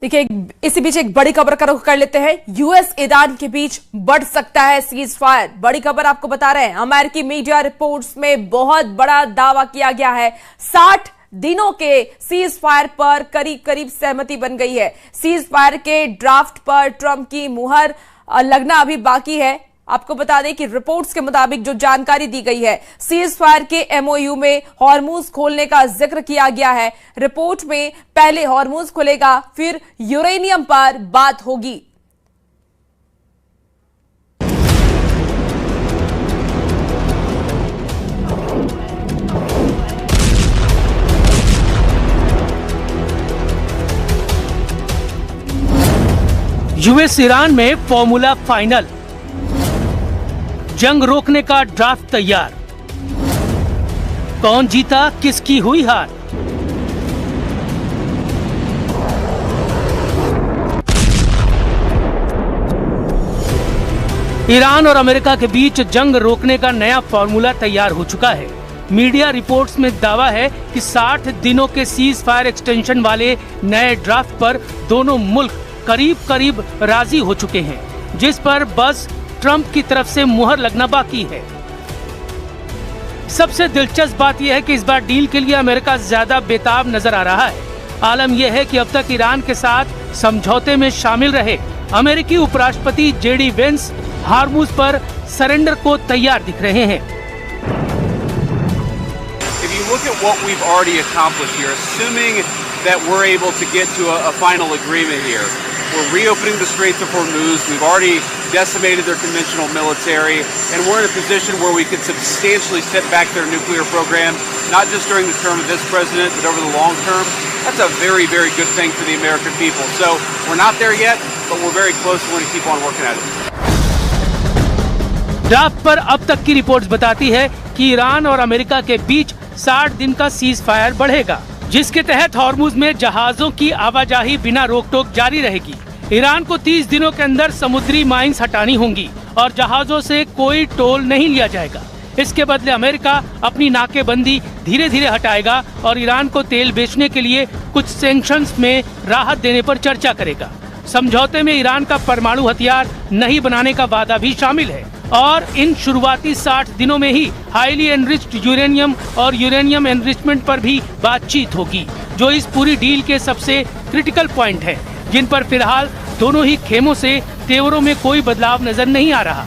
देखिए, इसी बीच एक बड़ी खबर का रुख कर लेते हैं। यूएस ईरान के बीच बढ़ सकता है सीज फायर। बड़ी खबर आपको बता रहे हैं, अमेरिकी मीडिया रिपोर्ट्स में बहुत बड़ा दावा किया गया है। 60 दिनों के सीज फायर पर करीब करीब सहमति बन गई है। सीज फायर के ड्राफ्ट पर ट्रंप की मुहर लगना अभी बाकी है। आपको बता दें कि रिपोर्ट्स के मुताबिक जो जानकारी दी गई है, सीज फायर के एमओयू में हॉर्मुज खोलने का जिक्र किया गया है। रिपोर्ट में पहले हॉर्मुज खुलेगा, फिर यूरेनियम पर बात होगी। यूएस ईरान में फॉर्मूला फाइनल, जंग रोकने का ड्राफ्ट तैयार। कौन जीता, किसकी हुई हार? ईरान और अमेरिका के बीच जंग रोकने का नया फॉर्मूला तैयार हो चुका है। मीडिया रिपोर्ट्स में दावा है कि 60 दिनों के सीज फायर एक्सटेंशन वाले नए ड्राफ्ट पर दोनों मुल्क करीब करीब राजी हो चुके हैं, जिस पर बस ट्रंप की तरफ से मुहर लगना बाकी है। सबसे दिलचस्प बात यह है कि इस बार डील के लिए अमेरिका ज्यादा बेताब नजर आ रहा है। आलम यह है कि अब तक ईरान के साथ समझौते में शामिल रहे अमेरिकी उपराष्ट्रपति जेडी वेंस हार्मुज पर सरेंडर को तैयार दिख रहे हैं। If you look at what we've already accomplished here, assuming that we're able to get to a final agreement here, we're reopening the Straits of Hormuz. We've already decimated their conventional military, and we're in a position where we could substantially set back their nuclear program, not just during the term of this president, but over the long term. That's a very, very good thing for the American people. So we're not there yet, but we're very close. We're going to keep on working at it. Draft पर अब तक की reports बताती है कि Iran और America के बीच 60 दिन का सीज फायर बढ़ेगा, जिसके तहत हॉर्मुज में जहाजों की आवाजाही बिना रोक टोक जारी रहेगी। ईरान को 30 दिनों के अंदर समुद्री माइंस हटानी होंगी और जहाजों से कोई टोल नहीं लिया जाएगा। इसके बदले अमेरिका अपनी नाकेबंदी धीरे धीरे हटाएगा और ईरान को तेल बेचने के लिए कुछ सैंक्शंस में राहत देने पर चर्चा करेगा। समझौते में ईरान का परमाणु हथियार नहीं बनाने का वादा भी शामिल है और इन शुरुआती 60 दिनों में ही हाईली एनरिच्ड यूरेनियम और यूरेनियम एनरिचमेंट पर भी बातचीत होगी, जो इस पूरी डील के सबसे क्रिटिकल पॉइंट है, जिन पर फिलहाल दोनों ही खेमों से तेवरों में कोई बदलाव नजर नहीं आ रहा।